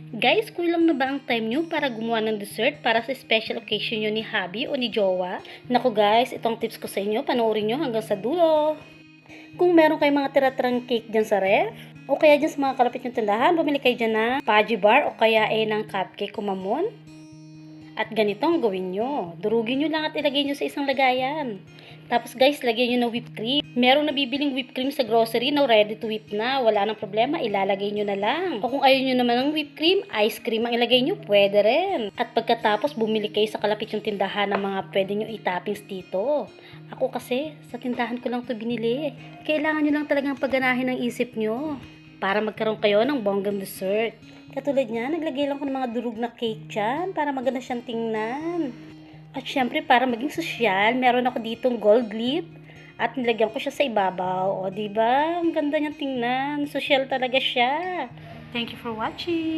Guys, kulang na ba ang time nyo para gumawa ng dessert para sa special occasion nyo ni hubby o ni jowa? Naku guys, itong tips ko sa inyo, panoorin nyo hanggang sa dulo. Kung meron kayong mga tira-tirang cake dyan sa ref, o kaya dyan sa mga kalapit yung tindahan, bumili kayo dyan ng fudgy bar o kaya ng cupcake kumamon. At ganito ang gawin nyo. Durugin nyo lang at ilagay nyo sa isang lagayan. Tapos guys, lagyan nyo ng whipped cream. Merong nabibiling whipped cream sa grocery na ready to whip na. Wala nang problema, ilalagay nyo na lang. O kung ayaw nyo naman ng whipped cream, ice cream ang ilagay nyo, pwede rin. At pagkatapos, bumili kayo sa kalapit yung tindahan ng mga pwede nyo itoppings dito. Ako kasi, sa tindahan ko lang to binili. Kailangan nyo lang talagang pagganahin ng isip nyo para magkaroon kayo ng bonggang dessert. Katulad niya, naglagay lang ko ng mga durug na cake dyan para maganda siyang tingnan. At syempre, para maging sosyal, meron ako ditong gold leaf at nilagyan ko siya sa ibabaw. O, diba? Ang ganda niyang tingnan. Sosyal talaga siya. Thank you for watching.